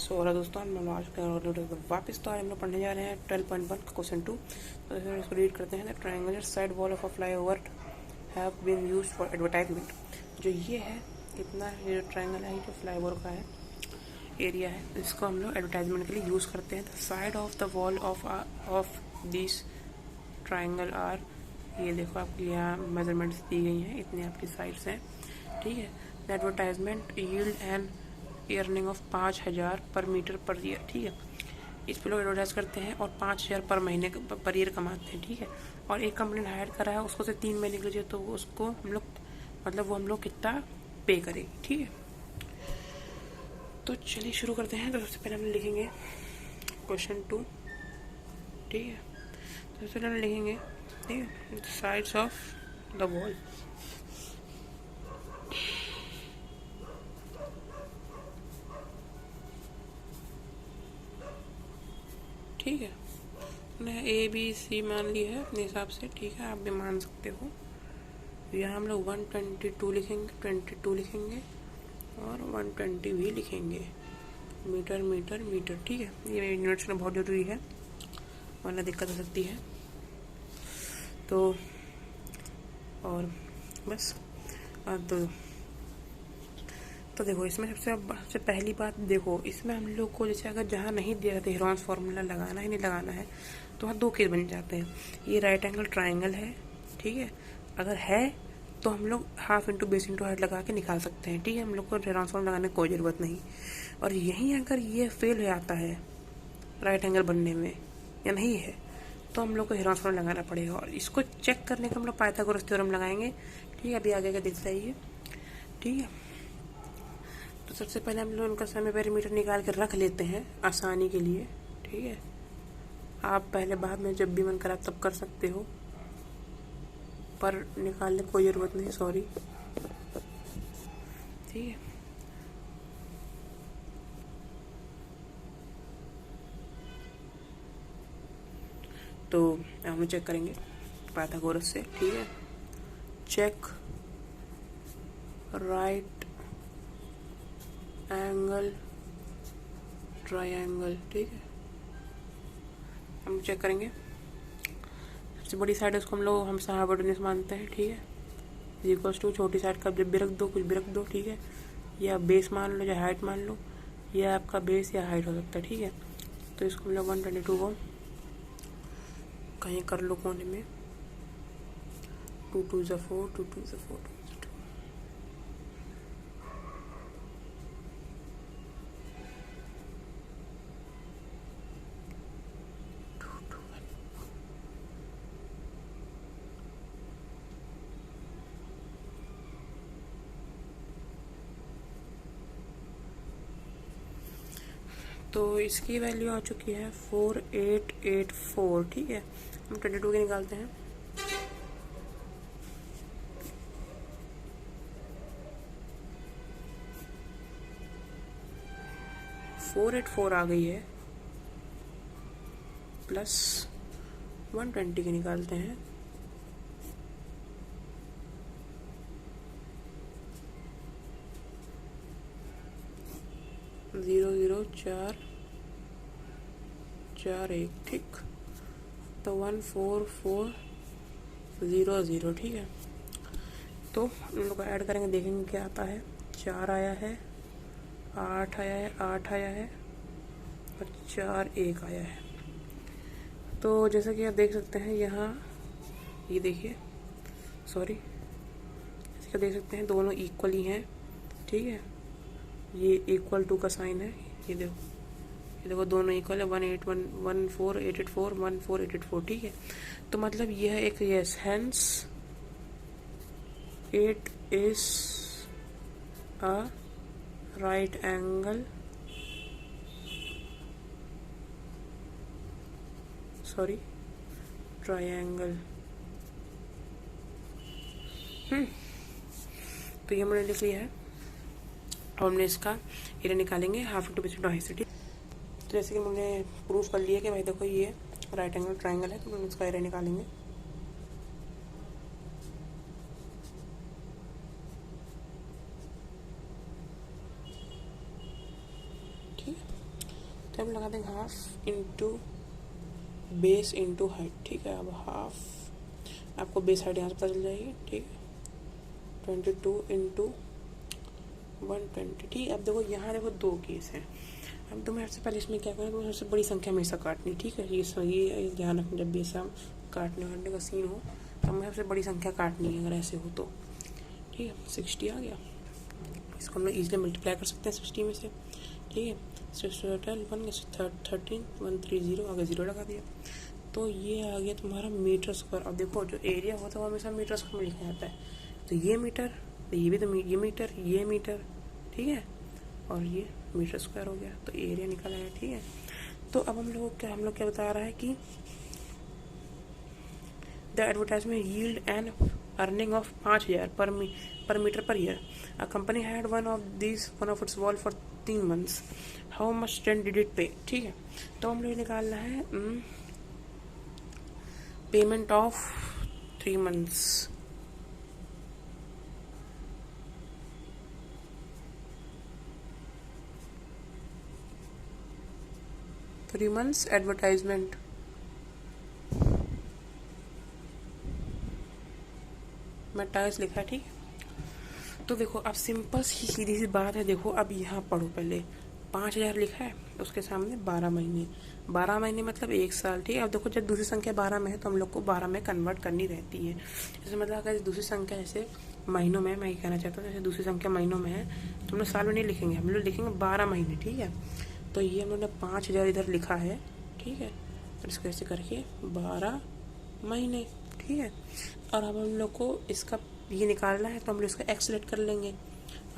सो और दोस्तों हम आज वापस तो हम लोग पढ़ने जा रहे हैं 12.1 क्वेश्चन 2। तो इसको रीड करते हैं। The triangular side wall of a flyover have been used for advertisement. जो ये है इतना ये ट्रायंगल है जो फ्लाईओवर का है एरिया है, इसको हम लोग एडवर्टाइजमेंट के लिए यूज़ करते हैं। The side of the wall of this triangle are, ये देखो आपकी यहाँ मेजरमेंट्स दी गई हैं, इतनी आपकी साइड्स हैं, ठीक है। The advertisement yield and earning of 5,000 पर मीटर पर ईयर, ठीक है। इस पे लोग एडवर्टाइज करते हैं और 5,000 पर महीने पर ईयर कमाते हैं, ठीक है। और एक कंपनी ने हायर करा है उसको से 3 महीने के लिए, तो उसको हम लोग मतलब वो हम लोग कितना पे करेगी, ठीक है। तो चलिए शुरू करते हैं। तो सबसे पहले हम लिखेंगे क्वेश्चन 2, ठीक है। तो सबसे पहले हम लिखेंगे, ठीक है, साइड्स ऑफ द वॉल, ठीक है। मैंने ए बी सी मान ली है अपने हिसाब से, ठीक है, आप भी मान सकते हो। यहाँ हम लोग 122 लिखेंगे, 22 लिखेंगे और 120 भी लिखेंगे, मीटर मीटर मीटर, ठीक है। ये यूनिट्स में बहुत ज़रूरी है वरना दिक्कत हो सकती है। तो और बस तो देखो इसमें सबसे पहली बात देखो, इसमें हम लोग को जैसे अगर जहाँ नहीं दिया जाता हेरॉन्स फार्मूला लगाना है नहीं लगाना है तो वहाँ 2 केस बन जाते हैं। ये राइट एंगल ट्रायंगल है, ठीक है। अगर है तो हम लोग half into base into height लगा के निकाल सकते हैं, ठीक है। हम लोग को हेरॉन्स फार्मूला लगाने की कोई ज़रूरत नहीं। और यहीं अगर ये फेल हो जाता है राइट एंगल बनने में या नहीं है तो हम लोग को हेरॉन्स फार्मूला लगाना पड़ेगा। और इसको चेक करने का हम लोग पाइथागोरस थ्योरम लगाएंगे, ठीक है। अभी आगे का देख जाइए, ठीक है। तो सबसे पहले हम लोग उनका समय पेरीमीटर निकाल कर रख लेते हैं आसानी के लिए, ठीक है। आप पहले बाद में जब भी मन करा तब कर सकते हो, पर निकालने की कोई ज़रूरत नहीं, सॉरी, ठीक है। तो हम चेक करेंगे पाइथागोरस से, ठीक है। चेक राइट एंगल ट्रायंगल, ठीक है। हम चेक करेंगे सबसे बड़ी साइड है उसको हम लोग हमेशा हाइपोटेन्यूज मानते हैं, ठीक है। इक्वल्स टू छोटी साइड का जब भी रख दो, कुछ भी रख दो, ठीक है। या बेस मान लो या हाइट मान लो, या आपका बेस या हाइट हो सकता है, ठीक है। तो इसको हम लोग 122 को कहीं कर लो कोने में, 2 2 ज़ा 4, 2 2 ज़ा 4, तो इसकी वैल्यू आ चुकी है 4884, ठीक है। हम 22 के निकालते हैं, $484 आ गई है, प्लस 120 के निकालते हैं, ज़ीरो ज़ीरो 4 4 1, ठीक। तो 14400, ठीक है। तो हम लोग ऐड करेंगे, देखेंगे क्या आता है। 4 आया है, 8 आया है, 8 आया है और 4 1 आया है। तो जैसा कि आप देख सकते हैं यहाँ, ये देखिए, सॉरी, जैसे कि देख सकते हैं दोनों इक्वल ही हैं, ठीक है। ये इक्वल टू का साइन है, ये देखो दोनों इक्वल है, 14884 14884, ठीक है। तो मतलब यह एक yes, hence it is a right angle, sorry, triangle. तो ये हमने लिख लिया है और हमने इसका एरिया निकालेंगे half into base into height से, ठीक। तो जैसे कि हमने प्रूफ कर लिया कि भाई देखो ये राइट एंगल ट्रायंगल है, तो हम इसका एरिया निकालेंगे। ठीक है, तो हम लगा देंगे half into base into height, ठीक है। अब हाफ आपको बेस हाइट यहाँ से पता चल जाएगी, ठीक है। 22 इंटू 120, ठीक है। अब देखो यहाँ देखो 2 केस हैं। अब तुम्हें सबसे पहले इसमें क्या करना है, तुम्हें सबसे बड़ी संख्या हमेशा काटनी, ठीक है। ये ध्यान रखना, जब भी ऐसा काटने वाटने का सीन हो तो हमें सबसे बड़ी संख्या काटनी है, अगर ऐसे हो तो, ठीक है। 60 आ गया, इसको हम लोग ईजिली मल्टीप्लाई कर सकते हैं 60 में से, ठीक है। 12 1 13 130 आगे 0 लगा दिया, तो ये आ गया तुम्हारा मीटर स्क्वायर। अब देखो जो एरिया होता है वो हमेशा मीटर स्क्वायर में लिखा जाता है, तो ये मीटर, तो ये भी, तो ये मीटर, ठीक है, और ये मीटर स्क्वायर हो गया, तो एरिया निकल आया, ठीक है। तो अब हम लोग क्या बता रहा है कि the advertisement yield an earning of 5000 per metre per year. A company had one of its wall for 3 months, how much rent did it pay, ठीक है। तो हम लोग निकालना है पेमेंट ऑफ 3 months, एडवर्टाइजमेंट। मैं टाइल्स लिखा है, ठीक है। तो देखो अब सिंपल सी सीधी सी बात है, देखो अब यहाँ पढ़ो, पहले 5000 लिखा है, उसके सामने 12 महीने, 12 महीने मतलब 1 साल, ठीक है। अब देखो जब दूसरी संख्या 12 में है तो हम लोग को 12 में कन्वर्ट करनी रहती है। जैसे मतलब अगर दूसरी संख्या जैसे महीनों में, मैं ये कहना चाहता हूँ, जैसे दूसरी संख्या महीनों में है तो हम लोग साल में नहीं लिखेंगे, हम लोग लिखेंगे 12 महीने, ठीक है। तो ये हम लोग ने 5000 इधर लिखा है, ठीक है, और इसको ऐसे करके 12 महीने, ठीक है। और अब हम लोग को इसका ये निकालना है, तो हम लोग इसका एक्स सेलेक्ट कर लेंगे।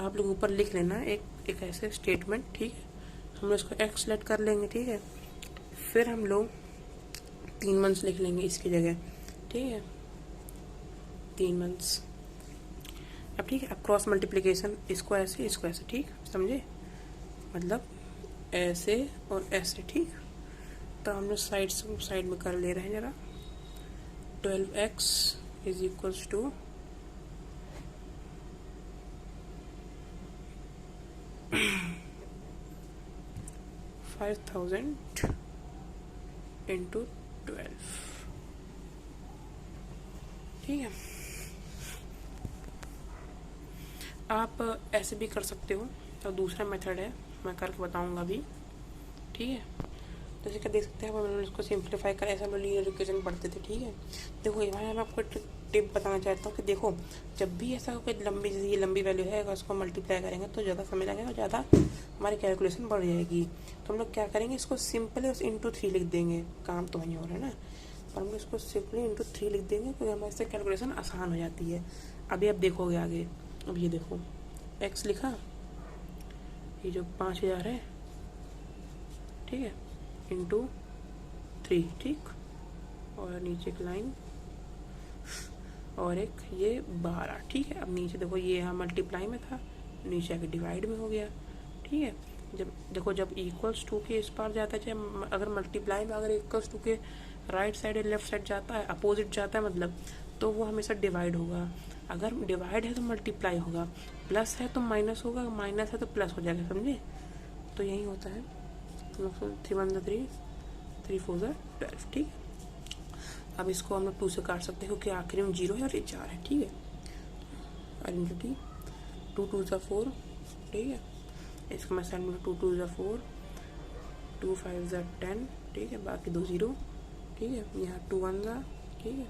आप लोग ऊपर लिख लेना एक ऐसे स्टेटमेंट, ठीक है। हम लोग इसको एक्स सेलेक्ट कर लेंगे, ठीक है। फिर हम लोग 3 months लिख लेंगे इसकी जगह, ठीक है, 3 months। अब ठीक है, अब क्रॉस मल्टीप्लिकेशन, इसको ऐसे, ठीक, समझे, मतलब ऐसे और ऐसे, ठीक। तो हम लोग साइड में कर ले रहे हैं जरा। 12x is equals to 5000 into 12, ठीक है। आप ऐसे भी कर सकते हो, और दूसरा मेथड है, मैं करके बताऊंगा अभी, ठीक है। तो जैसे देख सकते हैं, हम लोग इसको सिंप्लीफाई कर, ऐसा हम लोग लीनियर इक्वेशन पढ़ते थे, ठीक है। देखो यहाँ मैं आपको टिप बताना चाहता हूँ कि देखो जब भी ऐसा कोई लंबी, जैसे ये लंबी वैल्यू है, अगर उसको मल्टीप्लाई करेंगे तो ज़्यादा समय लगेगा और ज़्यादा हमारी कैलकुलेशन बढ़ जाएगी। तो हम लोग क्या करेंगे, इसको सिंपली उस इंटू 3 लिख देंगे, काम तो वहीं हो रहा है ना, पर हम लोग इसको सिंपली इंटू 3 लिख देंगे, क्योंकि हमारे से कैलकुलेशन आसान हो जाती है। अभी आप देखोगे आगे, अब ये देखो एक्स लिखा, ये जो 5000 है, ठीक है, इंटू 3, ठीक, और नीचे एक लाइन और एक ये 12, ठीक है। अब नीचे देखो ये यहाँ मल्टीप्लाई में था, नीचे आके डिवाइड में हो गया, ठीक है। जब देखो जब इक्वल्स टू के इस पार जाता है, चाहे अगर मल्टीप्लाई में अगर इक्वल्स टू के राइट साइड या लेफ्ट साइड जाता है, अपोजिट जाता है मतलब, तो वो हमेशा डिवाइड होगा। अगर डिवाइड है तो मल्टीप्लाई होगा, प्लस है तो माइनस होगा, माइनस है तो प्लस हो जाएगा, समझे। तो यही होता है, 3 1 3 3 4 12, ठीक है। अब इसको हम लोग 2 से काट सकते हैं, क्योंकि आखिरी में 0 है और ये 4 है, ठीक है। आइडेंटिटी 2 2 4, ठीक है। इसको मैं साइड में 2 2 4, 2 5 10, ठीक है, बाकी 2 0, ठीक है। यहाँ 2 1, ठीक है,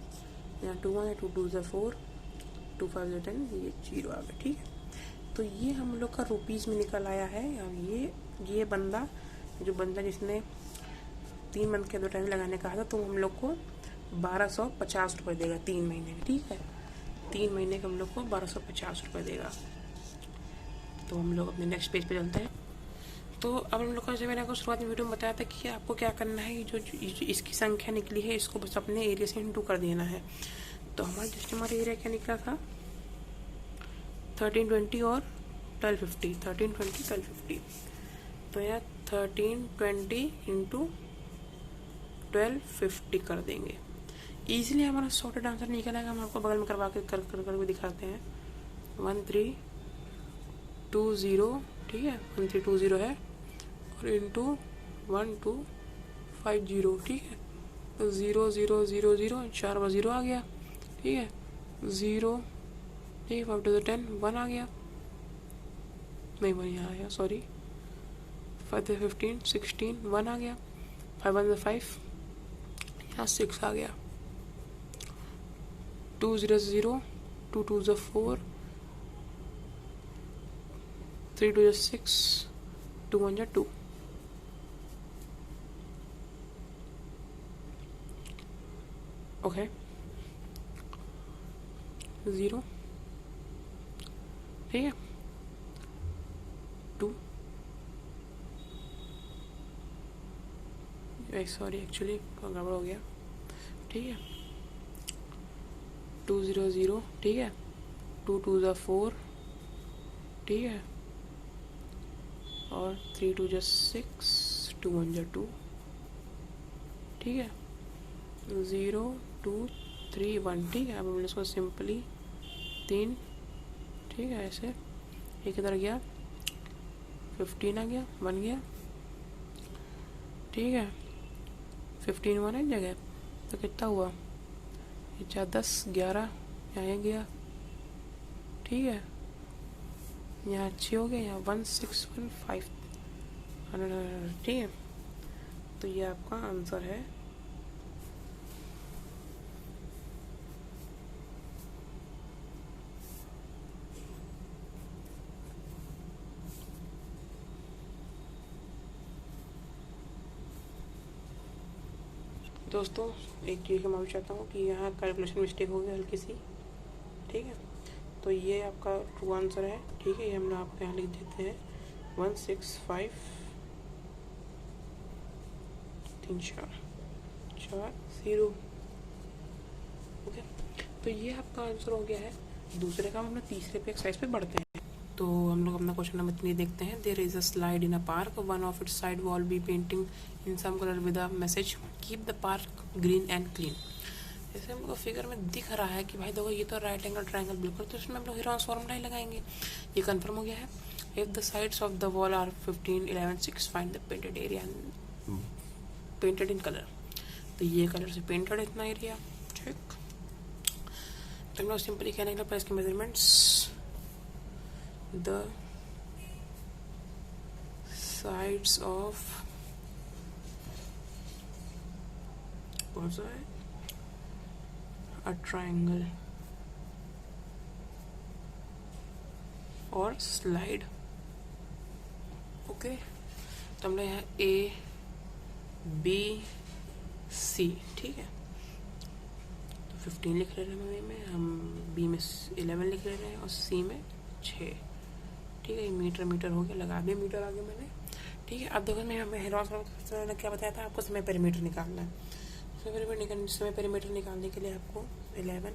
यहाँ 2 1 है, 2 2 4, 2 5 10, ये 0 आ गया, ठीक है। तो ये हम लोग का रुपीज़ में निकल आया है। अब ये बंदा जिसने 3 मंथ के एडवर्टाइज लगाने कहा था, तो हम लोग को 1250 रुपये देगा 3 महीने में, ठीक है। 3 महीने के हम लोग को 1250 रुपये देगा। तो हम लोग अपने नेक्स्ट पेज पे चलते हैं। तो अब हम लोग को, जैसे मैंने आपको शुरुआत में वीडियो में बताया था कि आपको क्या करना है, जो इसकी संख्या निकली है इसको बस अपने एरिया से इंटू कर देना है। तो हमारा एरिया क्या निकला था, 1320 और 1250, 1320 1250। तो यहाँ 1320 इंटू 1250 कर देंगे, ईजिली हमारा शॉर्टेड आंसर निकल आएगा। हम आपको बगल में करवा के कर भी दिखाते हैं। 1320, ठीक है, 1320 है, और इंटू 1250, ठीक है। तो 0 0 0 0, 4 बार 0 आ गया, ठीक है। 0, ठीक है। 5 to the 10, 1 आ गया, नहीं 1 यहाँ आया, सॉरी। 5 to 15, 16, 1 आ गया। 5 1 5, यहाँ 6 आ गया। 2 0 0, 2 2 4, 3 2 6, 2 1 2। ओके, 0, ठीक है। 2, सॉरी एक्चुअली गड़बड़ हो गया, ठीक है। 2 0 0, ठीक है। 2 2 4, ठीक है। और 3 2 6, 2 1 2, ठीक है। 0 2 3 1, ठीक है। अब हम इसको सिंपली 3, ठीक है, ऐसे एक इधर गया, 15 आ गया, 1 गया, ठीक है। 15 1 एक जगह, तो कितना हुआ, 4 10 11, यहाँ गया, ठीक है। यहाँ 6 हो गया, यहाँ 1 6 1 5, ठीक है। तो ये आपका आंसर है। दोस्तों एक चीज़ का माफ़ी चाहता हूँ कि यहाँ कैलकुलेशन मिस्टेक हो गई हल्की सी, ठीक है। तो ये आपका ट्रू आंसर है, ठीक है। ये हम आपको यहाँ लिख देते हैं 1 6 5 3 4 4 0, ओके। तो ये आपका आंसर हो गया है। दूसरे काम हम लोग तीसरे पे एक्सरसाइज पे बढ़ते हैं। तो हम लोग अपना क्वेश्चन नंबर 3 देखते हैं। There is a slide in a park, one of its side wall be painting in some colour with a message keep the park green and clean. जैसे हम लोग फिगर में दिख रहा है कि भाई देखो ये तो राइट एंगल ट्रायंगल बिल्कुल, तो इसमें हम लोग हेरोन्स फॉर्मूला ही लगाएंगे। ये कंफर्म हो गया है। If the sides of the wall are 15 11 6, find the painted area painted in colour. तो ये कलर से पेंटेड इतना एरिया, ठीक। तो हम लोग सिंपली कहने के लिए इसके मेजरमेंट्स, द sides of कौन सा है, a triangle और स्लाइड, ओके। तो हमने यहाँ A B C, ठीक है। तो 15 लिख ले रहे हैं में, हम B में 11 लिख ले रहे हैं और C में 6, ठीक है। मीटर मीटर हो गया, लगा दिया मीटर आगे मैंने, ठीक है। अब देखो मैं हेरोन्स फॉर्मूला क्या बताया था आपको, समय पेरीमीटर निकालना है। समय पेरीमीटर निकालने के लिए आपको 11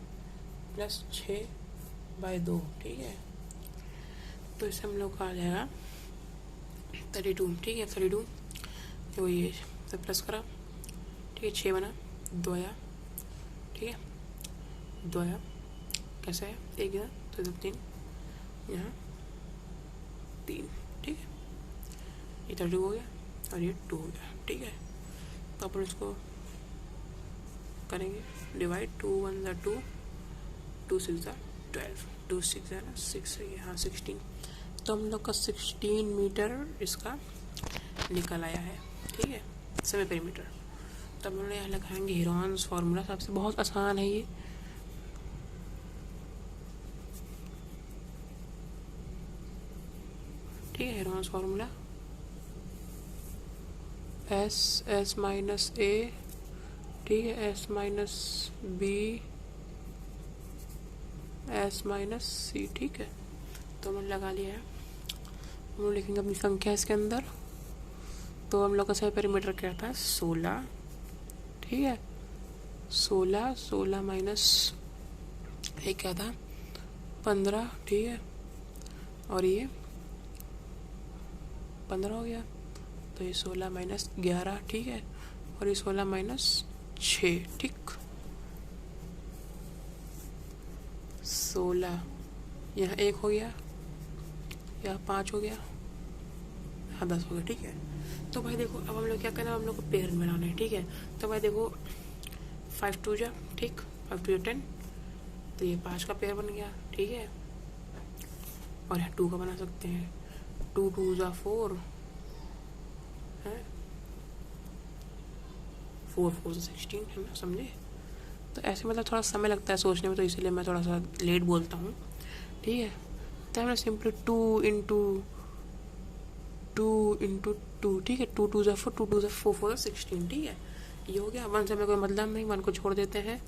+ 6/2, ठीक है। तो इससे हम लोग का आ जाएगा 32, ठीक है। 32 तो ये सब प्लस करा, ठीक है। 6 बना, 2 आया, ठीक है। 2 आया कैसे है, 1 इधर तो इधर 3, यहाँ 3, ठीक है। ये 32 हो गया और ये 2 हो गया, ठीक है। तो अपन इसको करेंगे डिवाइड, 2 1 2, 2 6 12, 2 6 है ना 6 है, यहाँ 16। तो हम लोग का 16 मीटर इसका निकल आया है, ठीक है, समय पेरीमीटर। तो हम लोग यहाँ लगाएंगे हेरोन्स फॉर्मूला, सबसे बहुत आसान है ये, ठीक है। Heron's formula S minus A, ठीक है, S minus B, S minus C, ठीक है। तो हमने लगा लिया है। हम लोग लिखेंगे अपनी संख्या इसके अंदर। तो हम लोग का सही पेरीमीटर क्या था, 16, ठीक है। 16 माइनस एक क्या था, 15, ठीक है। और ये 15 हो गया, तो ये 16 माइनस 11, ठीक है। और ये 16 माइनस 6, ठीक। 16 यहाँ 1 हो गया, यहाँ 5 हो गया, यहाँ 10 हो गया, ठीक है। तो भाई देखो अब हम लोग क्या करना है, हम लोग को पेयर बनाना है, ठीक है। तो भाई देखो 5 2 जा, ठीक, 5 2 10, तो ये 5 का पेयर बन गया, ठीक है। और यहाँ 2 का बना सकते हैं, 2 2 जा 4 है, 4 4 16 है ना, समझे। तो ऐसे मतलब थोड़ा समय लगता है सोचने में, तो इसीलिए मैं थोड़ा सा लेट बोलता हूँ, ठीक है। तो हमने सिंपली 2 इंटू 2, ठीक है, 2 2 जा 4, 2 2 जा 4 4 16, ठीक है। ये हो गया। 1 से हमें कोई मतलब नहीं, 1 को छोड़ देते हैं,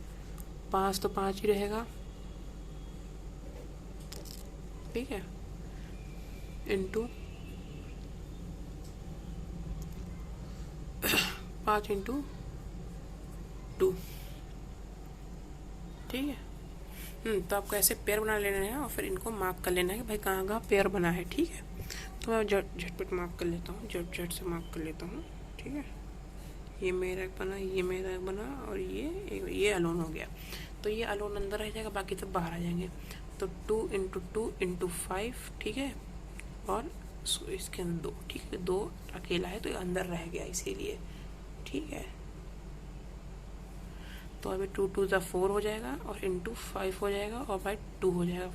5 तो 5 ही रहेगा, ठीक है, इंटू 5 इंटू 2, ठीक है। तो आपको ऐसे पेयर बना लेना है और फिर इनको मार्क कर लेना है कि भाई कहाँ कहाँ पेयर बना है, ठीक है। तो मैं झटपट मार्क कर लेता हूँ, झट से मार्क कर लेता हूँ, ठीक है। ये मेरा एक बना, ये मेरा एक बना, और ये अलोन हो गया। तो ये अलोन अंदर रह जाएगा, बाकी सब बाहर आ जाएंगे। तो 2 इंटू 2 इंटू 5, ठीक है, और इसके अंदर 2, ठीक है, 2 अकेला है तो ये अंदर रह गया इसीलिए, ठीक है। तो अभी 2 2 जा 4 हो जाएगा और इंटू 5 हो जाएगा और बाई 2 हो जाएगा,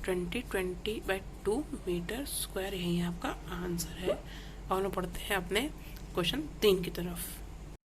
20/2 मीटर स्क्वायर, यही आपका आंसर है। और हम पढ़ते हैं अपने क्वेश्चन 3 की तरफ।